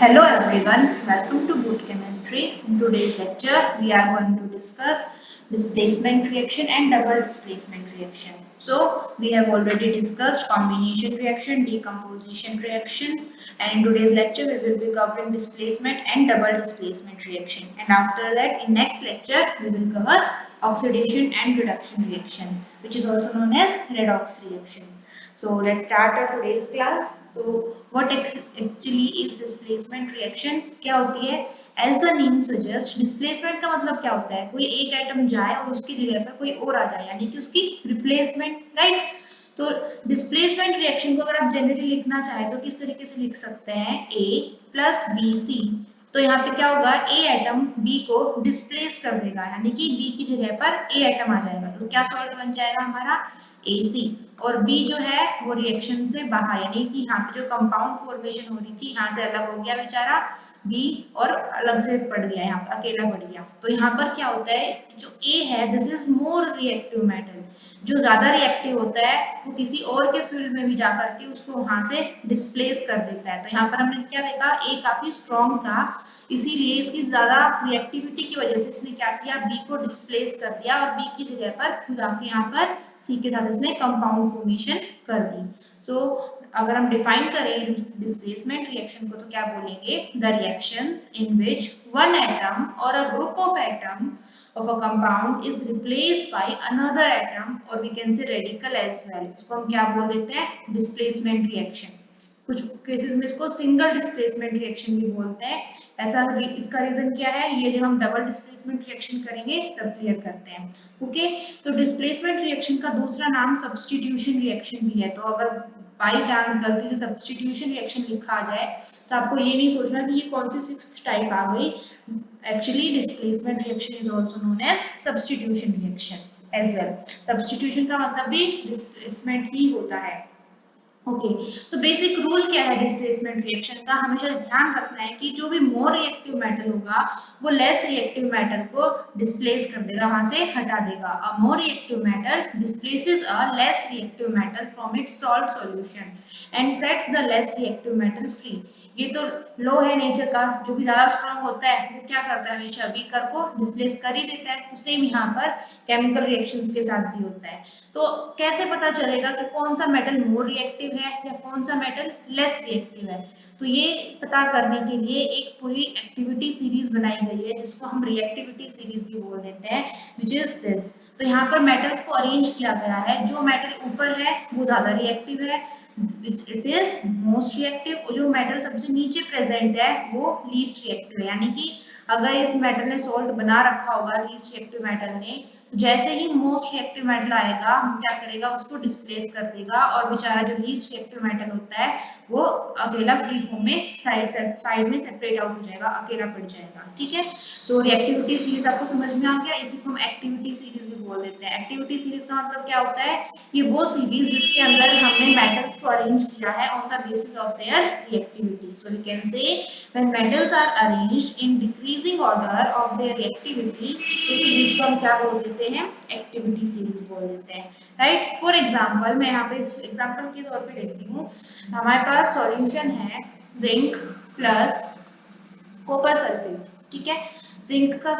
Hello everyone, welcome to Boot Chemistry. In today's lecture, we are going to discuss displacement reaction and double displacement reaction. So, we have already discussed combination reaction, decomposition reactions, and in today's lecture, we will be covering displacement and double displacement reaction. And after that, in next lecture, we will cover oxidation and reduction reaction, which is also known as redox reaction. So let's start our today's class. So what actually is displacement reaction? क्या होती है? As the name suggests, displacement का मतलब क्या होता है? कोई एक एटम जाए और उसकी जगह पर कोई और आ जाए, यानी कि उसकी रिप्लेसमेंट, राइट? तो डिस्प्लेसमेंट रिएक्शन को अगर आप जनरली लिखना चाहे तो किस तरीके से लिख सकते हैं? A plus B C. तो यहाँ पे क्या होगा? A एटम B को डिस्प्लेस कर देगा, यानी कि B की जगह पर A एटम आ जाएगा। तो क्या सॉल्ट बन जाएगा हमारा? AC। और B जो है वो रिएक्शन से बाहर, यानी कि यहाँ पे जो कंपाउंड फॉर्मेशन हो रही थी यहाँ से अलग हो गया बेचारा B और अलग से पड़ गया, यहाँ पे अकेला पड़ गया। तो यहाँ पर क्या होता है, जो A है this is more reactive metal, जो ज्यादा रिएक्टिव होता है वो किसी और के फील्ड में भी जाकर के उसको वहां से डिस्प्लेस कर देता है। तो यहाँ पर हमने क्या देखा, A काफी स्ट्रॉन्ग था, इसीलिए इसकी ज्यादा रिएक्टिविटी की वजह से इसने क्या किया, B को डिस्प्लेस कर दिया और B की जगह पर खुद आके यहाँ पर C के साथ इसने कंपाउंड फॉर्मेशन कर दी। सो अगर हम डिफाइन करें डिस्प्लेसमेंट रिएक्शन को तो क्या बोलेंगे? The reactions in which one atom or a group of atom of a compound is replaced by another atom, or we can say radical as well. इसको हम क्या बोल देते हैं? Displacement reaction. कुछ केसेस में इसको सिंगल डिस्प्लेसमेंट रिएक्शन भी बोलते हैं। ऐसा इसका रीजन क्या है, ये जब हम डबल डिस्प्लेसमेंट रिएक्शन करेंगे तब क्लियर करते हैं। ओके, तो डिस्प्लेसमेंट रिएक्शन का दूसरा नाम सब्स्टिट्यूशन रिएक्शन भी है। तो अगर बाई चांस गलती से सब्स्टिट्यूशन रिएक्शन लिखा आ जाए तो आपको ये नहीं सोचना कि ये कौन सी सिक्स्थ टाइप आ गई। Actually, displacement reaction is also known as substitution reaction as well. Substitution का मतलब भी displacement ही होता है। ओके, तो बेसिक रूल क्या है डिस्प्लेसमेंट रिएक्शन का? हमेशा ध्यान रखना है कि जो भी मोर रिएक्टिव मेटल होगा वो लेस रिएक्टिव मेटल को डिस्प्लेस कर देगा, वहां से हटा देगा। A more reactive metal displaces a less reactive metal from its salt solution and sets the less reactive metal free. ये तो लो है नेचर का, जो भी ज्यादा स्ट्रांग होता है वो क्या करता है, हमेशा वीकर को डिस्प्लेस कर ही देता है। तो सेम यहाँ पर केमिकल रिएक्शंस के साथ भी होता है। तो कैसे पता चलेगा कि कौन सा मेटल मोर रिएक्टिव है या कौन सा मेटल लेस रिएक्टिव है? तो ये पता करने के लिए एक पूरी एक्टिविटी सीरीज बनाई गई है जिसको हम रिएक्टिविटी सीरीज भी बोल देते हैं, विच इज दिस। तो यहाँ पर मेटल्स को अरेंज किया गया है, जो मेटल ऊपर है वो ज्यादा रिएक्टिव है, which it is most reactive, और जो मेटल सबसे नीचे प्रेजेंट है वो लीस्ट रिएक्टिव है। यानी कि अगर इस मेटल ने सॉल्ट बना रखा होगा लीस्ट रिएक्टिव मेटल ने, तो जैसे ही मोस्ट रिएक्टिव मेटल आएगा वो क्या करेगा, उसको डिस्प्लेस कर देगा और बेचारा जो लीस्ट रिएक्टिव मेटल होता है वो अकेला फ्री फॉर्म में साइड में सेपरेट आउट हो जाएगा, अकेला पड़ जाएगा। ठीक है, तो रिएक्टिविटी सीरीज आपको समझ में आ गया। इसी को हम एक्टिविटी सीरीज भी बोल देते हैं। एक्टिविटी सीरीज का मतलब क्या होता है, ये वो सीरीज जिसके अंदर हमने मेटल्स को अरेंज किया है on the basis of their reactivity. So we can say when metals are arranged in decreasing order of their reactivity, तो सीरीज को हम क्या बोल देते हैं? एक्टिविटी सीरीज बोल देते हैं, राइट। फॉर एग्जांपल मैं यहाँ पे एग्जांपल के तौर पे लेती हूँ, हमारे पास सॉल्यूशन है जिंक प्लस कॉपर सल्फेट। ठीक है, जिंक का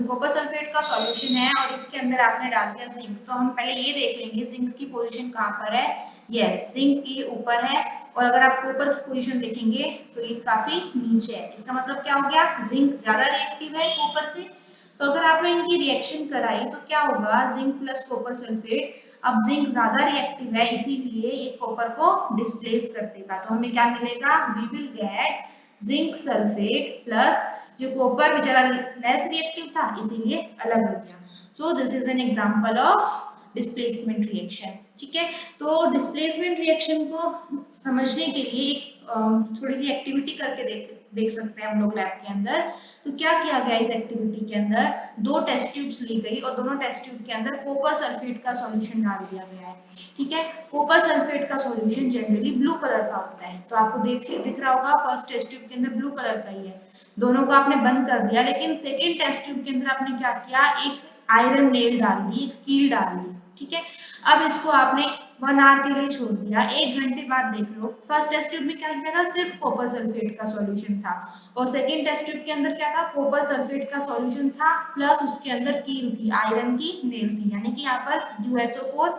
कॉपर सल्फेट का सॉल्यूशन है और इसके अंदर आपने डाल दिया जिंक। तो हम पहले ये देख लेंगे जिंक की पोजीशन कहाँ पर है। यस, जिंक ये ऊपर है, और अगर आप कॉपर की पोजीशन देखेंगे तो ये काफी नीचे है। इसका मतलब क्या हो गया, जिंक ज्यादा रिएक्टिव है कॉपर से। तो अगर आपने इनकी रिएक्शन कराई तो क्या होगा, जिंक प्लस कॉपर सल्फेट। अब जिंक ज्यादा रिएक्टिव है इसीलिए ये कॉपर को डिस्प्लेस कर देगा। तो हमें क्या मिलेगा, we will get zinc sulphate plus जो कॉपर बेचारा लेस रिएक्टिव था इसीलिए अलग हो गया। So this is an example of displacement reaction. ठीक है, तो डिस्प्लेसमेंट रिएक्शन को समझने के लिए थोड़ी सी एक्टिविटी करके देख सकते हैं हम लोग लैब के अंदर। तो क्या किया गया इस एक्टिविटी के अंदर, दो टेस्ट ट्यूब्स ली गई और दोनों टेस्ट ट्यूब के अंदर कॉपर सल्फेट का सॉल्यूशन डाल दिया गया है। ठीक है, कॉपर सल्फेट का सॉल्यूशन जनरली ब्लू कलर का होता है। तो आपको दिख रहा होगा फर्स्ट टेस्ट ट्यूब के अंदर ब्लू कलर का ही है, दोनों को आपने बंद कर दिया। लेकिन सेकेंड टेस्ट ट्यूब के अंदर आपने क्या किया, एक आयरन नेल डाल दी, एक कील डाल दी। ठीक है, अब इसको आपने 1 आवर के लिए छोड़ दिया, 1 घंटे बाद देख लो, फर्स्ट टेस्ट ट्यूब में क्या किया था, सिर्फ कॉपर सल्फेट का सॉल्यूशन था, और सेकंड टेस्ट ट्यूब के अंदर क्या था, कॉपर सल्फेट का सॉल्यूशन था प्लस उसके अंदर कील थी, आयरन की नेल थी, यानी कि यहाँ पर CuSO4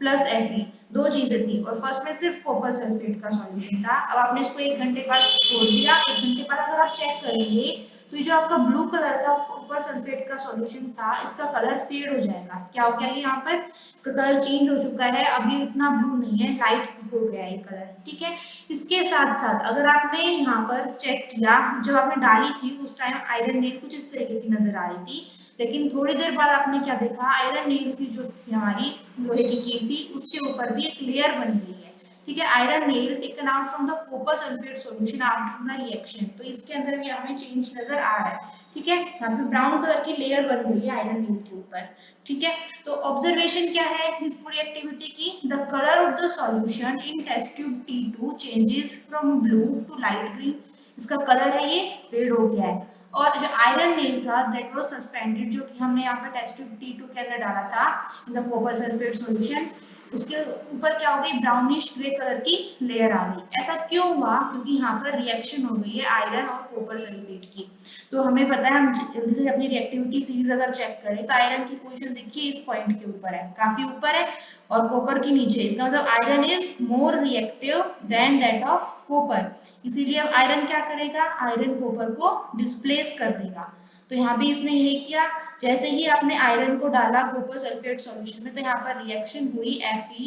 प्लस Fe दो चीजें थी, और फर्स्ट में सिर्फ कॉपर सल्फेट का सॉल्यूशन था। अब आपने इसको 1 घंटे बाद छोड़ दिया, 1 घंटे बाद अगर आप चेक करेंगे तो ये जो आपका ब्लू कलर का कॉपर सल्फेट का सॉल्यूशन था, इसका कलर फेड हो जाएगा। क्या हो गया, ये यहाँ पर इसका कलर चेंज हो चुका है, अभी उतना ब्लू नहीं है, लाइट हो गया है कलर, ठीक है। इसके साथ साथ अगर आपने यहाँ पर चेक किया, जब आपने डाली थी उस टाइम आयरन नेल कुछ इस तरीके की नजर आ रही थी, लेकिन थोड़ी देर बाद आपने क्या देखा, आयरन नेल की जो हमारी लोहे की कील थी उसके ऊपर भी एक लेयर बन गई है, ठीक है। Iron nail taken out from the copper sulphate solution after the reaction, तो इसके अंदर भी हमें चेंज नजर आ रहा है, ठीक है। यहाँ पे ब्राउन कलर की लेयर बन गई है आयरन नेल के ऊपर, ठीक है। तो ऑब्जर्वेशन क्या है इस पूरी एक्टिविटी की, the colour of the solution in test tube T2 changes from blue to light green, इसका कलर है ये फेड हो गया है। और जो आयरन नेल था दैट वाज सस्पेंडेड, जो कि हमने यहाँ पे टेस्ट ट्यूब T2 के अंदर डाला था in the copper sulphate solution, उसके ऊपर क्या हो गई, ब्राउनिश ग्रे कलर की लेयर आ गई। ऐसा क्यों हुआ, क्योंकि यहाँ पर रिएक्शन हो गई है आयरन और कॉपर सल्फेट की। तो हमें पता है, हम जल्दी से अपनी रिएक्टिविटी सीरीज अगर चेक करें तो आयरन की पोजीशन देखिए इस पॉइंट के ऊपर है, काफी ऊपर है, और कॉपर की नीचे, इसका मतलब iron is more reactive than that of copper, इसीलिए अब आयरन क्या करेगा, आयरन कॉपर को डिस्प्लेस कर देगा। तो यहाँ भी इसने यही किया, जैसे ही आपने आयरन को डाला कॉपर सल्फेट सॉल्यूशन में, तो यहाँ पर रिएक्शन हुई Fe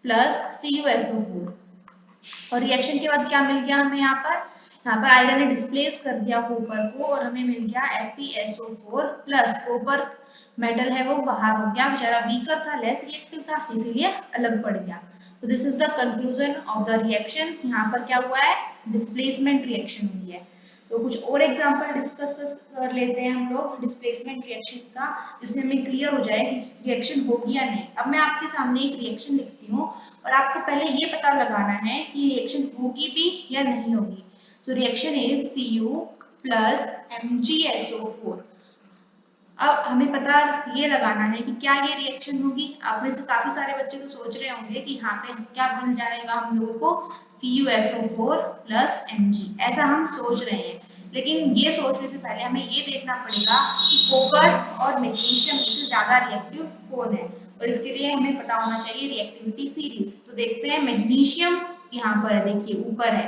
प्लस CuSO4, और रिएक्शन के बाद क्या मिल गया हमें, यहाँ पर आयरन ने डिस्प्लेस कर दिया कॉपर को, और हमें मिल गया FeSO4 प्लस, कॉपर मेटल है वो बाहर हो गया, बेचारा वीकर था, लेस रिएक्टिव था, इसीलिए अलग पड़ गया। तो this is the conclusion of the reaction, यहाँ पर क्या हुआ है, डिस्प्लेसमेंट रिएक्शन हुई है। तो कुछ और एग्जांपल डिस्कस कर लेते हैं हम लोग डिस्प्लेसमेंट रिएक्शन का, जिससे हमें क्लियर हो जाए कि रिएक्शन होगी या नहीं। अब मैं आपके सामने एक रिएक्शन लिखती हूँ, और आपको पहले ये पता लगाना है कि रिएक्शन होगी भी या नहीं होगी। So reaction is Cu plus MgSO4। अब हमें पता ये लगाना है कि क्या ये रिएक्शन होगी। अब में से काफी सारे बच्चे तो सोच रहे होंगे कि यहाँ पे क्या बन जाएगा हम लोगों को, CuSO4 प्लस Mg, ऐसा हम सोच रहे हैं। लेकिन ये सोचने से पहले हमें ये देखना पड़ेगा कि कॉपर और मैग्नीशियम में से ज्यादा रिएक्टिव कौन है, और इसके लिए हमें पता होना चाहिए रिएक्टिविटी सीरीज। तो देखते हैं, मैग्नीशियम यहाँ पर है, देखिए ऊपर है,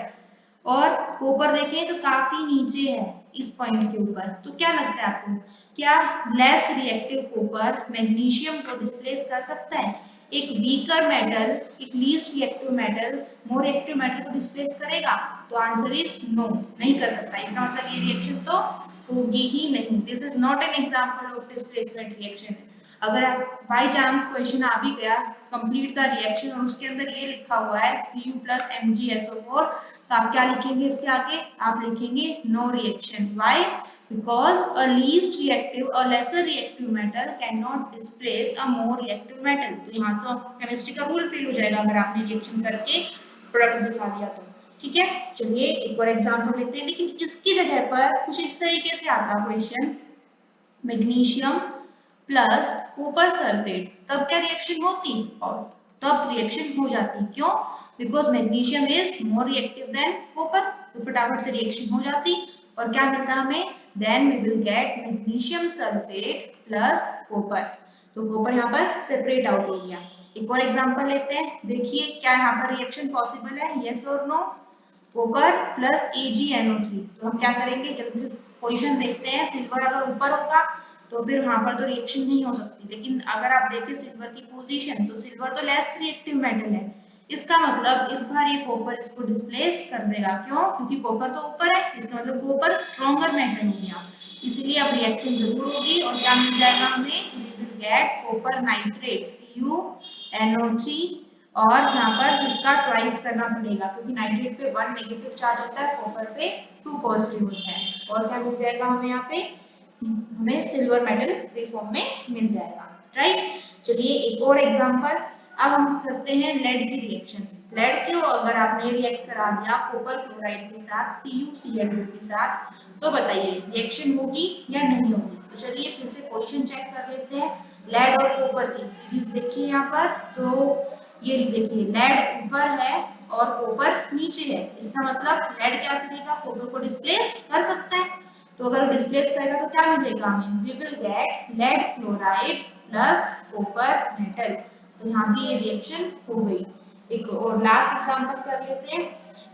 और कॉपर देखें तो काफी नीचे है इस पॉइंट के ऊपर। तो क्या लगता है आपको, क्या लेस रिएक्टिव कॉपर मैग्नीशियम को डिस्प्लेस कर सकता है, एक वीकर मेटल, एक लीस्ट रिएक्टिव मेटल मोर रिएक्टिव मेटल को डिस्प्लेस करेगा? तो आंसर इज नो, नहीं कर सकता। इसका मतलब ये रिएक्शन तो होगी ही नहीं। This is not an example of displacement reaction. अगर बाय चांस क्वेश्चन आ भी गया, कंप्लीट द रिएक्शन, और उसके अंदर ये लिखा हुआ है Cu प्लस MgSO4, तो आप क्या लिखेंगे इसके आगे, आप लिखेंगे no reaction. Why? Because a least reactive or lesser reactive metal cannot displace a more reactive metal। तो यहाँ तो केमिस्ट्री का रूल फेल हो जाएगा अगर आपने रिएक्शन करके प्रोडक्ट दिखा दिया तो, ठीक है। चलिए एक और एग्जांपल लेते हैं, लेकिन जिसकी जगह पर कुछ इस तरीके से आता question, magnesium plus copper sulphate, तब क्या रिएक्शन होती, और तब रिएक्शन हो जाती, क्यों? Because magnesium is more reactive than copper, तो फटाफट से रिएक्शन हो जाती, और क्या मिलता हमें, then we will get magnesium sulphate plus copper. तो कॉपर यहाँ पर सेपरेट आउट हो गया। एक और एग्जांपल लेते हैं, देखिए क्या यहाँ पर रिएक्शन पॉसिबल है, यस और नो, कॉपर प्लस AgNO3। तो हम क्या करेंगे, जल्दी से पोजीशन देखते हैं। सिल्वर अगर ऊपर होगा तो फिर वहां पर तो रिएक्शन नहीं हो सकती, लेकिन अगर आप देखें सिल्वर की पोजीशन, तो सिल्वर तो लेस रिएक्टिव मेटल है, इसका मतलब इस बार ये कॉपर इसको डिस्प्लेस कर देगा। क्यों? क्योंकि कॉपर तो ऊपर है, इसका मतलब कॉपर स्ट्रॉन्गर मेटल हो गया, इसलिए अब रिएक्शन जरूर होगी, और क्या मिल जाएगा हमें, we will get copper nitrate CuNO3, और यहाँ पर इसका ट्वाइस करना पड़ेगा, क्योंकि नाइट्रेट पे 1 नेगेटिव चार्ज होता है, कॉपर पे 2 पॉजिटिव होता है, और क्या मिल जाएगा हमें यहाँ पे, हमें सिल्वर मेटल फ्री फॉर्म में मिल जाएगा, राइट। चलिए एक और एग्जांपल, अब हम करते हैं लेड की रिएक्शन। लेड क्यों, अगर आपने रिएक्ट करा दिया कॉपर क्लोराइड के साथ CuCl2 के साथ, तो बताइए रिएक्शन होगी या नहीं होगी। तो चलिए फिर से पोजीशन चेक कर लेते हैं, लेड और कॉपर की सीरीज देखिए यहाँ पर। तो ये देखिए लेड ऊपर है और कॉपर नीचे है, इसका मतलब लेड क्या करेगा, कॉपर को डिस्प्लेस कर सकता है। तो अगर वो डिस्प्लेस करेगा तो क्या मिलेगा हमें, we will get lead chloride plus copper metal. तो यहाँ भी ये रिएक्शन हो गई। एक और लास्ट एग्जांपल कर लेते हैं।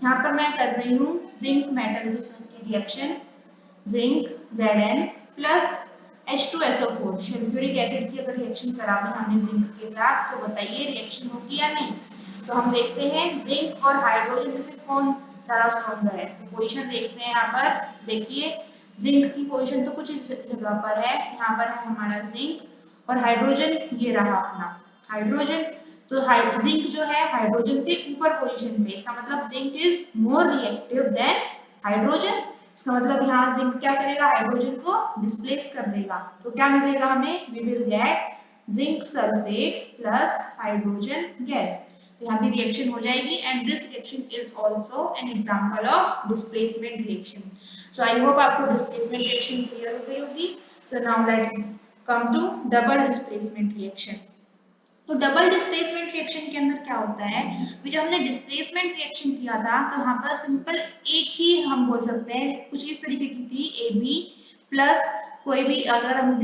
यहाँ पर मैं कर रही हूँ जिंक मेटल के साथ की reaction, zinc Zn plus H2SO4 sulphuric acid की अगर रिएक्शन करा दें हमने जिंक के साथ तो बताइए रिएक्शन होगी या नहीं। तो हम देखते हैं जिंक और हाइड्रोजन में से कौन ज्यादा स्ट्रॉन्गर है। तो पोजीशन देखते हैं यहाँ पर, देखिए जिंक की पोजीशन तो कुछ इस जगह पर है, यहाँ पर है हमारा जिंक और हाइड्रोजन ये रहा अपना हाइड्रोजन। तो जिंक जो है हाइड्रोजन से ऊपर पोजीशन पे, इसका मतलब zinc is more reactive than hydrogen. इसका मतलब यहाँ जिंक क्या करेगा, हाइड्रोजन को डिस्प्लेस कर देगा। तो क्या मिलेगा हमें, we will get zinc sulphate plus hydrogen gas. तो यहाँ भी रिएक्शन हो जाएगी and this reaction is also an example of displacement reaction. So I hope आपको डिस्प्लेसमेंट रिएक्शन क्लियर हो गई होगी। So now let's come to double displacement reaction. तो डबल डिस्प्लेसमेंट रिएक्शन के अंदर क्या होता है, जब हमने डिस्प्लेसमेंट रिएक्शन किया था तो यहाँ पर सिंपल एक ही हम बोल सकते हैं कुछ इस तरीके की थी, ए बी प्लस कोई भी, अगर हम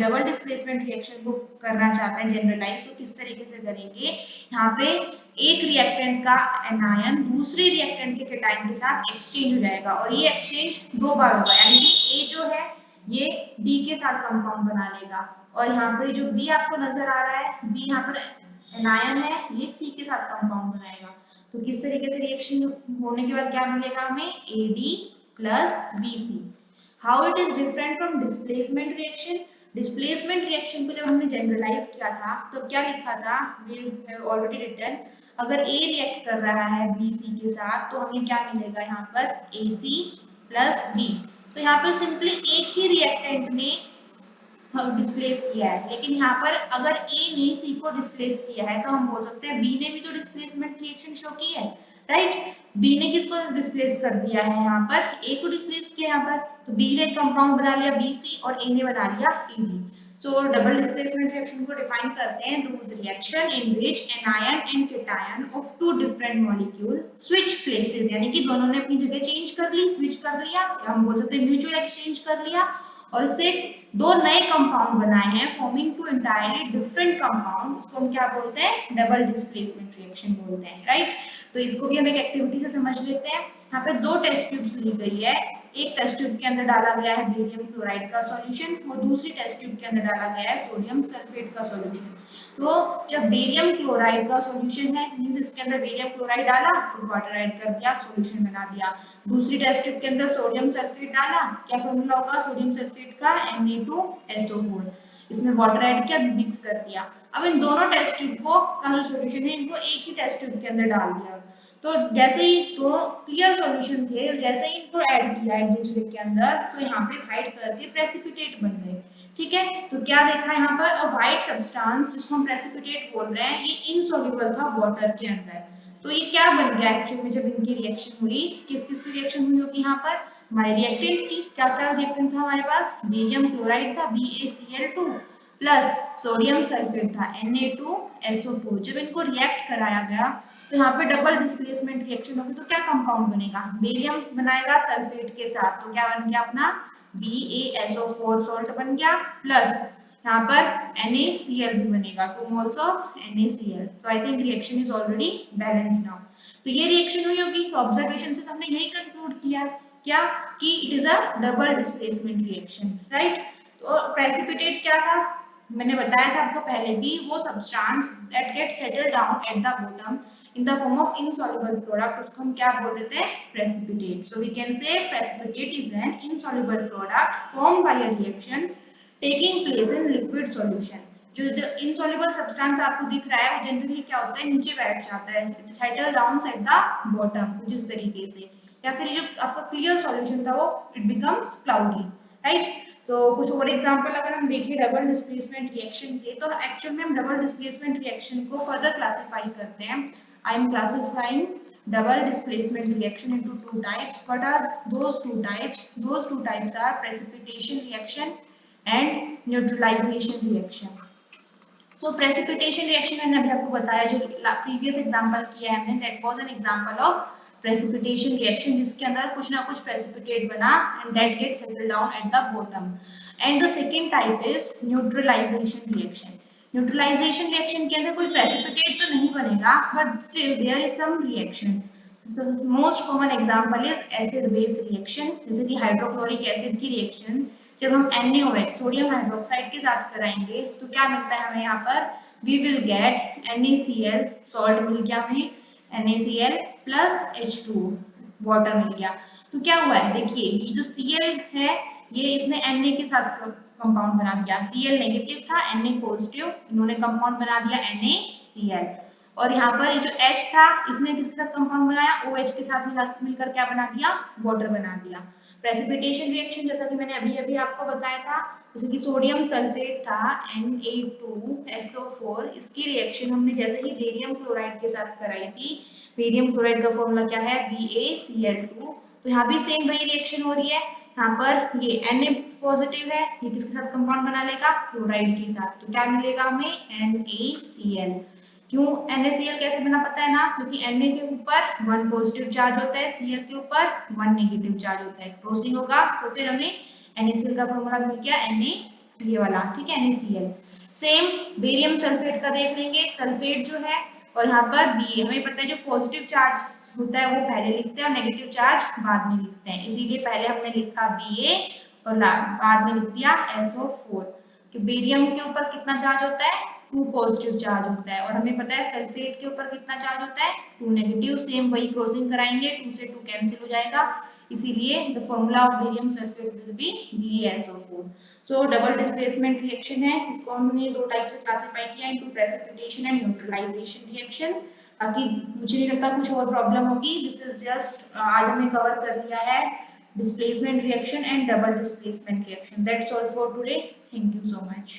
डबल डिस्प्लेसमेंट रिएक्शन को करना चाहते हैं जनरलाइज तो किस तरीके से करेंगे। यहाँ पे एक रिएक्टेंट का एनायन दूसरे रिएक्टेंट के कैटायन के साथ एक्सचेंज हो जाएगा और ये एक्सचेंज दो बार होगा, यानी कि ए जो है ये डी के साथ कंपाउंड बना लेगा और यहाँ पर जो बी आपको नजर आ रहा है, बी यहाँ पर एनायन है, ये सी के साथ कंपाउंड बनाएगा। तो किस तरीके से रिएक्शन होने के बाद क्या मिलेगा हमें, AD plus BC। How it is different from displacement reaction. Displacement reaction को जब हमने जनरलाइज किया था तो क्या लिखा था, वी हैव ऑलरेडी रिटन, अगर A रिएक्ट कर रहा है BC के साथ तो हमें क्या मिलेगा यहाँ पर, AC प्लस B। तो यहाँ पर सिंपली एक ही रिएक्टेंट ने डिस्प्लेस किया है, लेकिन यहाँ पर अगर A ने C को डिस्प्लेस किया है तो हम बोल सकते हैं B ने भी तो डिस्प्लेसमेंट रिएक्शन शो की है, राइट। B ने किसको डिस्प्लेस कर दिया है, यहाँ पर A को डिस्प्लेस किया यहाँ पर, तो B ने कंपाउंड बना लिया BC और A ने बना लिया AD। So double displacement reaction को डिफाइन करते हैं, those reaction in which anion and cation of two different molecule switch places, यानी कि दोनों ने अपनी जगह चेंज कर ली, स्विच कर लिया, या हम बोल सकते हैं म्यूचुअल एक्सचेंज कर लिया और इससे दो नए कंपाउंड बनाए हैं forming two entirely different compound, उसको हम क्या बोलते हैं, डबल डिस्प्लेसमेंट रिएक्शन बोलते हैं, राइट। तो इसको भी हम एक एक्टिविटी से समझ लेते हैं। यहाँ पे दो टेस्ट ट्यूब्स ली गई है, एक टेस्ट ट्यूब के अंदर डाला गया है बेरियम क्लोराइड का सॉल्यूशन और दूसरी टेस्ट ट्यूब के अंदर डाला गया है सोडियम सल्फेट का सॉल्यूशन। तो जब बेरियम क्लोराइड का सॉल्यूशन है मींस इसके अंदर बेरियम क्लोराइड डाला और वाटर ऐड कर दिया, सॉल्यूशन बना दिया। दूसरी टेस्ट ट्यूब के अंदर सोडियम सल्फेट डाला, क्या फॉर्मूला होगा सोडियम सल्फेट का, Na2SO4, इसमें वाटर ऐड किया, मिक्स कर दिया। अब इन दोनों टेस्ट ट्यूब को का जो सॉल्यूशन है इनको एक ही टेस्ट ट्यूब के अंदर डाल दिया। तो जैसे ही दो क्लियर सॉल्यूशन थे और जैसे ही इनको ऐड किया एक दूसरे के अंदर तो यहाँ पे व्हाइट कलर के प्रेसिपिटेट बन गए, ठीक है। तो क्या देखा यहाँ पर, अ व्हाइट सब्सटेंस जिसको हम प्रेसिपिटेट बोल रहे हैं, ये इनसॉल्युबल था वाटर के अंदर। तो ये क्या बन गया एक्चुअली में जब इनकी रिएक्शन हुई, किस किस की रिएक्शन हुई होगी यहाँ पर, हमारे रिएक्टेंट की, क्या क्या रिएक्टेंट था हमारे पास, बेरियम क्लोराइड था BaCl2 प्लस सोडियम सल्फेट था Na2SO4। जब इनको रिएक्ट कराया गया तो यहाँ पे डबल डिस्प्लेसमेंट रिएक्शन होगी तो क्या कंपाउंड बनेगा, बेरियम बनाएगा सल्फेट के साथ, तो क्या बन गया अपना BaSO4 सॉल्ट बन गया, प्लस यहाँ पर NaCl भी बनेगा, 2 moles of NaCl। तो I think reaction is already balanced now. तो ये रिएक्शन हुई होगी, तो ऑब्जर्वेशन से तो हमने यही कंक्लूड किया क्या कि it is a double displacement reaction, right. तो प्रेसिपिटेट क्या था, मैंने बताया था आपको पहले भी, वो substance that get settle down at the bottom in the form of insoluble product, उसको हम क्या बोल देते हैं, precipitate. So we can say precipitate is an insoluble product formed by a reaction taking place in liquid solution. जो insoluble substance आपको दिख रहा है वो जनरली क्या होता है, नीचे बैठ जाता है, settle down at the bottom कुछ इस तरीके से, या फिर जो आपका क्लियर सॉल्यूशन था वो इट बिकम्स क्लाउडी, राइट। तो कुछ और एग्जांपल अगर हम देखें डबल डिस्प्लेसमेंट रिएक्शन के, तो एक्चुअल में हम डबल डिस्प्लेसमेंट रिएक्शन को फर्दर क्लासिफाई करते हैं। I am classifying double displacement reaction into two types. What are those two types? Those two types are precipitation reaction and neutralization reaction. So precipitation reaction मैंने अभी आपको बताया, जो previous example किया है हमने, that was an example of precipitation reaction, जिसके अंदर कुछ ना कुछ प्रेसिपिटेट बना and that get settle down at the bottom. And the second type is neutralisation reaction. Neutralisation reaction के अंदर कोई प्रेसिपिटेट तो नहीं बनेगा, but still there is some reaction. Most common example is acid base reaction, जैसे कि hydrochloric acid की reaction जब हम NaOH सोडियम हाइड्रोक्साइड के साथ कराएंगे तो क्या मिलता है हमें यहाँ पर, we will get NaCl, salt मिल गया हमें, NaCl प्लस H2 वाटर मिल गया. तो क्या हुआ है, देखिए ये जो Cl है ये इसने Na के साथ कंपाउंड बना दिया, Cl नेगेटिव था, Na पॉजिटिव, इन्होंने कंपाउंड बना दिया NaCl. और यहाँ पर ये जो H था इसने किसके साथ कंपाउंड बनाया, OH के साथ मिलकर क्या बना दिया, वाटर बना दिया. प्रेसिपिटेशन रिएक्शन जैसा कि मैंने अभी आपको बताया था, जैसे कि सोडियम सल्फेट था Na2SO4, इसकी रिएक्शन हमने जैसे ही बेरियम क्लोराइड के साथ कराई थी, बेरियम क्लोराइड का फॉर्मूला क्या है, BaCl2. तो यहाँ भी सेम वही रिएक्शन हो रही है, यहाँ पर ये Na पॉजिटिव है, ये किसके साथ कंपाउंड बना लेगा, क्लोराइड के साथ, तो क्या मिलेगा हमें, NaCl. क्यों NaCl कैसे बना पता है ना, क्योंकि Na के ऊपर 1 पॉजिटिव चार्ज होता है, Cl के ऊपर 1 नेगेटिव चार्ज होता है, क्रॉसिंग होगा तो फिर हमें NaCl का फॉर्मूला मिल गया Na, ये वाला, ठीक है, NaCl. सेम बेरियम सल्फेट का देख लेंगे, सल्फेट जो है और यहाँ पर Ba, हमें पता है जो पॉजिटिव चार्ज होता है वो पहले लिखते हैं और नेगेटिव चार्ज बाद में लिखते हैं, इसीलिए पहले हमने लिखा Ba और बाद में लिख दिया SO4. कि बेरियम के ऊपर कितना चार्ज होता है, 2 पॉजिटिव चार्ज होता है, और हमें पता है सल्फेट के ऊपर कितना चार्ज होता है, 2 नेगेटिव. सेम वही क्रॉसिंग कराएंगे, 2 से 2 कैंसिल हो जाएगा, इसीलिए the formula of barium sulphate will be BaSO4. So double displacement reaction है, इसको हमने दो टाइप से क्लासिफाई किया, into precipitation and neutralisation reaction. बाकी मुझे नहीं लगता कुछ और प्रॉब्लम होगी. दिस इज जस्ट आज हमने कवर कर लिया है displacement reaction and double displacement reaction. That's all for today. Thank you so much.